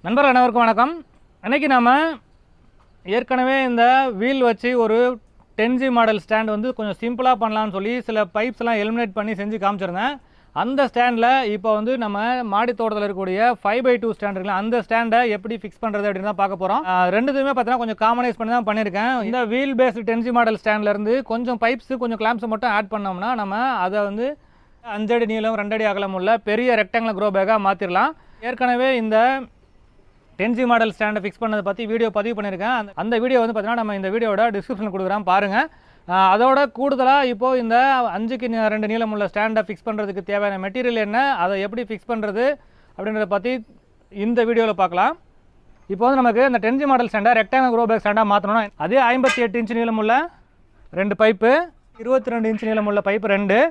நண்பர்கள் அனைவருக்கும் வணக்கம். அன்றைக்கி நம்ம ஏற்கனவே இந்த வீல் வச்சு ஒரு 10G மாடல் ஸ்டாண்ட் வந்து கொஞ்சம் சிம்பிளாக பண்ணலான்னு சொல்லி சில பைப்ஸ்லாம் எலிமினேட் பண்ணி செஞ்சு காமிச்சிருந்தேன். அந்த ஸ்டாண்டில் இப்போ வந்து நம்ம மாடி தோட்டத்தில் இருக்கக்கூடிய 5x2 ஸ்டாண்ட் இருக்குல்ல, அந்த ஸ்டாண்டை எப்படி ஃபிக்ஸ் பண்ணுறது அப்படின்னு தான் பார்க்க போகிறோம். ரெண்டுத்துமே பார்த்தீங்கன்னா கொஞ்சம் காமனைஸ் பண்ணி தான் பண்ணியிருக்கேன். இந்த வீல் பேஸ்டு 10G மாடல் ஸ்டாண்ட்லேருந்து கொஞ்சம் பைப்ஸு கொஞ்சம் கிளாம்ப்ஸ் மட்டும் ஆட் பண்ணோம்னா நம்ம அதை வந்து 5 அடி நீளம் 2 அடி அகலம் உள்ள பெரிய ரெக்டாங்குலர் க்ரோ பேக்காக மாற்றிடலாம். ஏற்கனவே இந்த 10G மாடல் ஸ்டாண்டை ஃபிக்ஸ் பண்ணதை பற்றி வீடியோ பதிவு பண்ணியிருக்கேன். அந்த வீடியோ வந்து பார்த்தீங்கன்னா நம்ம இந்த வீடியோட டிஸ்கிரிப்ஷனில் கொடுக்குறேன் பாருங்கள். அதோட கூடுதலாக இப்போது இந்த 5க்கு 2 நீளம் உள்ள ஸ்டாண்டை ஃபிக்ஸ் பண்ணுறதுக்கு தேவையான மெட்டீரியல் என்ன, அதை எப்படி ஃபிக்ஸ் பண்ணுறது அப்படின்றத பற்றி இந்த வீடியோவில் பார்க்கலாம். இப்போ வந்து நமக்கு இந்த 10G மாடல் ஸ்டாண்டை ரெக்டாங்குலர் க்ரோ பேக் ஸ்டாண்டாக மாற்றணும்னா அதே 58 இன்ச் நீளம் உள்ள 2 பைப்பு, 22 இன்ச் நீளம் உள்ள பைப்பு 2,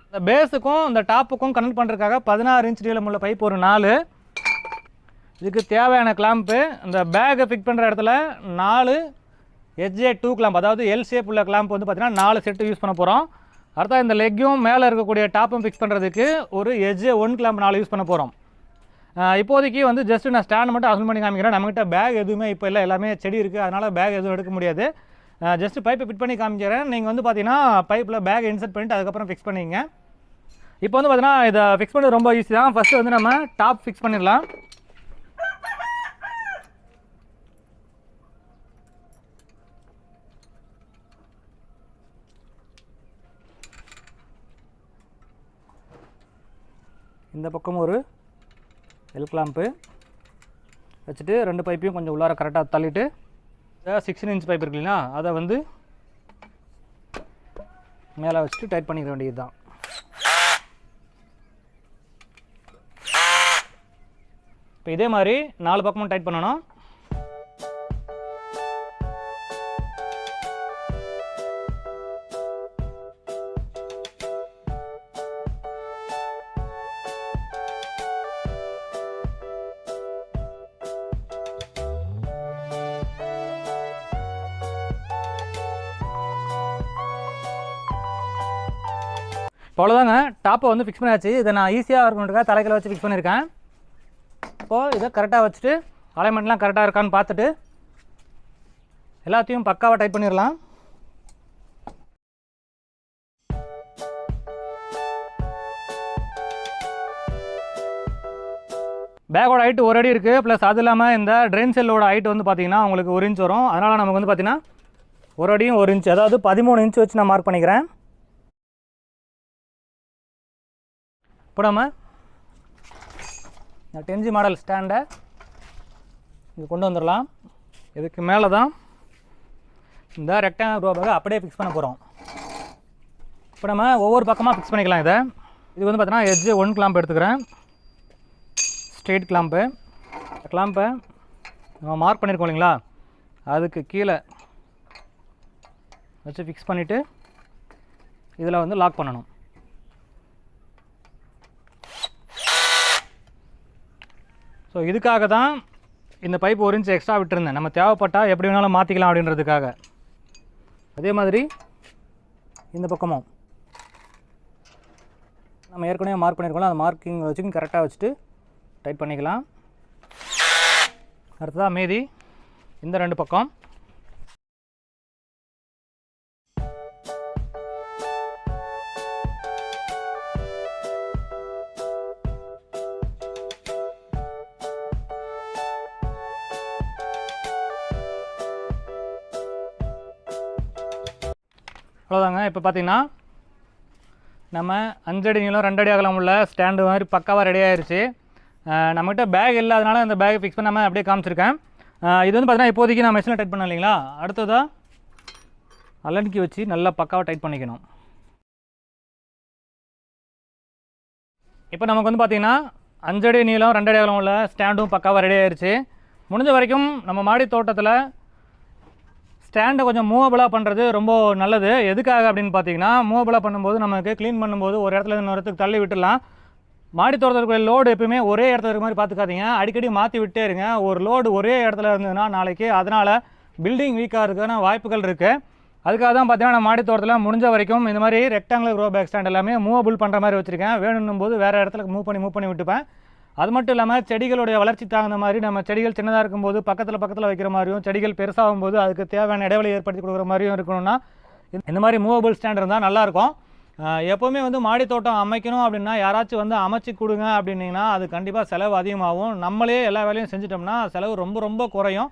இந்த பேஸுக்கும் இந்த டாப்புக்கும் கனெக்ட் பண்ணுறதுக்காக 16 இன்ச் நீளம் உள்ள பைப் ஒரு 4, இதுக்கு தேவையான கிளாம்ப்பு, இந்த பேக்கை ஃபிக்ஸ் பண்ணுற இடத்துல 4 HJ2 கிளாம்ப், அதாவது எல் ஷேப் உள்ள கிளாம்ப் வந்து பார்த்திங்கன்னா 4 செட்டு யூஸ் பண்ண போகிறோம். அடுத்த இந்த லெக்கையும் மேலே இருக்கக்கூடிய டாப்பும் ஃபிக்ஸ் பண்ணுறதுக்கு ஒரு HJ1 கிளாம்ப் 4 யூஸ் பண்ண போகிறோம். இப்போதைக்கு வந்து ஜஸ்ட்டு நான் ஸ்டாண்ட் மட்டும் அசல் பண்ணி காமிக்கிறேன். நம்மகிட்ட பேக் எதுவுமே இப்போ இல்லை, எல்லாமே செடி இருக்குது, அதனால் பேக் எதுவும் எடுக்க முடியாது. ஜஸ்ட்டு பைப்பை ஃபிட் பண்ணி காமிக்கிறேன். நீங்கள் வந்து பார்த்தீங்கன்னா பைப்பில் பேக் இன்சர்ட் பண்ணிவிட்டு அதுக்கப்புறம் ஃபிக்ஸ் பண்ணிங்க. இப்போ வந்து பார்த்தீங்கன்னா இதை ஃபிக்ஸ் பண்ணுறது ரொம்ப ஈஸி தான். ஃபஸ்ட்டு வந்து நம்ம டாப் ஃபிக்ஸ் பண்ணிடலாம். இந்த பக்கம் ஒரு எல் கிளாம்ப்பு வச்சுட்டு 2 பைப்பையும் கொஞ்சம் உள்ளார கரெக்டாக தள்ளிட்டு 16 இன்ச் பைப் இருக்குங்களா, அதை வந்து மேலே வச்சுட்டு டைட் பண்ணிக்க வேண்டியது தான். இப்போ இதே மாதிரி 4 பக்கமும் டைட் பண்ணணும். அவ்வளோதாங்க, டாப்பை வந்து ஃபிக்ஸ் பண்ணியாச்சு. இதை நான் ஈஸியாக இருக்கணுன்றதுக்காக தலைக்கில் வச்சு ஃபிக்ஸ் பண்ணியிருக்கேன். இப்போது இதை கரெக்டாக வச்சுட்டு அலைன்மெண்ட்லாம் கரெக்டாக இருக்கான்னு பார்த்துட்டு எல்லாத்தையும் பக்காவாக டைட் பண்ணிடலாம். பேக்கோட ஹைட்டு 1 அடி இருக்குது, ப்ளஸ் அது இல்லாமல் இந்த ட்ரெயின் செல்லோட ஹைட் வந்து பார்த்திங்கன்னா உங்களுக்கு 1 இன்ச் வரும். அதனால் நமக்கு வந்து பார்த்திங்கன்னா 1 அடியும் 1 இன்ச், அதாவது 13 இன்ச் வச்சு நான் மார்க் பண்ணிக்கிறேன். இப்போ நம்ம இந்த 10G மாடல் ஸ்டாண்டை இங்கே கொண்டு வந்துடலாம். இதுக்கு மேலே தான் இந்த ரெக்டாங்குலர் க்ரோ பேக்கை அப்படியே ஃபிக்ஸ் பண்ண போகிறோம். இப்போ நம்ம ஒவ்வொரு பக்கமாக ஃபிக்ஸ் பண்ணிக்கலாம். இது வந்து பார்த்தீங்கன்னா HJ1 கிளாம்ப் எடுத்துக்கிறேன், ஸ்ட்ரெயிட் கிளாம்பு. கிளாம்பை நம்ம மார்க் பண்ணியிருக்கோம் இல்லைங்களா, அதுக்கு கீழே வச்சு ஃபிக்ஸ் பண்ணிவிட்டு இதில் வந்து லாக் பண்ணணும். ஸோ இதுக்காக தான் இந்த பைப் 1 இன்ச் எக்ஸ்ட்ரா விட்டுருந்தேன், நம்ம தேவைப்பட்டால் எப்படி வேணாலும் மாற்றிக்கலாம் அப்படின்றதுக்காக. அதே மாதிரி இந்த பக்கமும் நம்ம ஏற்கனவே மார்க் பண்ணியிருக்கோம், அந்த மார்க்கிங் வச்சுக்கும் கரெக்டாக வச்சுட்டு டைட் பண்ணிக்கலாம். அடுத்ததாக மீதி இந்த 2 பக்கம் அவ்வளோதாங்க. இப்போ பார்த்திங்கன்னா நம்ம 5 அடி நீளம் 2 அடி அகலம் உள்ள ஸ்டாண்டு மாதிரி பக்காவாக ரெடி ஆகிடுச்சு. நம்மகிட்ட பேக் இல்லாதனால அந்த பேக்கை ஃபிக்ஸ் பண்ணாமல் அப்படியே காமிச்சிருக்கேன். இது வந்து பார்த்திங்கன்னா இப்போதைக்கு நான் மெஷினில் டைட் பண்ண இல்லைங்களா, அடுத்ததாக அலன்கி வச்சு நல்லா பக்காவாக டைட் பண்ணிக்கணும். இப்போ நமக்கு வந்து பார்த்திங்கன்னா 5 அடி நீளம் 2 அடி அகலம் உள்ள ஸ்டாண்டும் பக்காவாக ரெடி ஆகிடுச்சு. முடிஞ்ச வரைக்கும் நம்ம மாடி தோட்டத்தில் ஸ்டாண்டை கொஞ்சம் மூவபிளாக பண்ணுறது ரொம்ப நல்லது. எதுக்காக அப்படின்னு பார்த்தீங்கன்னா, மூவபிளாக பண்ணும்போது நமக்கு க்ளீன் பண்ணும்போது ஒரு இடத்துல இன்னொரு இடத்துக்கு தள்ளி விட்டுடலாம். மாடி தோட்டத்தில் லோடு எப்பவுமே ஒரே இடத்துல இருக்க மாதிரி பார்த்துக்காதீங்க, அடிக்கடி மாற்றி விட்டே இருங்க. ஒரு லோடு ஒரே இடத்துல இருந்ததுன்னா நாளைக்கு அதனால் பில்டிங் வீக்காக இருக்கிறதுனா வாய்ப்புகள் இருக்குது. அதுக்காக தான் பார்த்தீங்கன்னா நான் மாடி தோட்டத்தில் முடிஞ்ச வரைக்கும் இந்த மாதிரி ரெக்டாங்குலர் க்ரோ பேக் ஸ்டாண்ட் எல்லாமே மூவபிள் பண்ணுற மாதிரி வச்சுருக்கேன். வேணும்னும் போது வேறு இடத்துல மூவ் பண்ணி விட்டுப்பேன். அது மட்டும் இல்லாமல் செடிகளுடைய வளர்ச்சி தகுந்த மாதிரி நம்ம செடிகள் சின்னதாக இருக்கும்போது பக்கத்தில் வைக்கிற மாதிரியும் செடிகள் பெருசாகும் போது அதுக்கு தேவையான இடைவெளி ஏற்படுத்தி கொடுக்குற மாதிரியும் இருக்கணும்னா இந்த மாதிரி மூவபிள் ஸ்டாண்ட் இருந்தால் நல்லாயிருக்கும். எப்போவுமே வந்து மாடி தோட்டம் அமைக்கணும் அப்படின்னா யாராச்சும் வந்து அமைச்சு கொடுங்க அப்படின்னிங்கன்னா அது கண்டிப்பாக செலவு அதிகமாகும். நம்மளே எல்லா வேலையும் செஞ்சிட்டோம்னா செலவு ரொம்ப ரொம்ப குறையும்.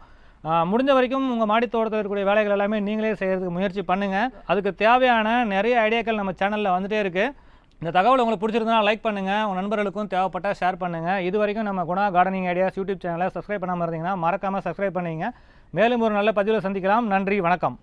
முடிஞ்ச வரைக்கும் உங்கள் மாடி தோட்டத்தில் இருக்கக்கூடிய வேலைகள் எல்லாமே நீங்களே செய்கிறதுக்கு முயற்சி பண்ணுங்கள். அதுக்கு தேவையான நிறைய ஐடியாக்கள் நம்ம சேனலில் வந்துகிட்டே இருக்குது. இந்த தகவல் உங்களுக்கு பிடிச்சிருந்தா லைக் பண்ணுங்கள், உங்கள் நண்பர்களுக்கும் தேவைப்பட்டால் ஷேர் பண்ணுங்கள். இது வரைக்கும் நம்ம குணா கார்டனிங் ஐடியாஸ் யூடியூப் சேனலை சப்ஸ்கிரைப் பண்ணாமல் இருந்தீங்கன்னா மறக்காமல் சப்ஸ்கிரைப் பண்ணிங்க. மேலும் ஒரு நல்ல பதிவில் சந்திக்கலாம். நன்றி, வணக்கம்.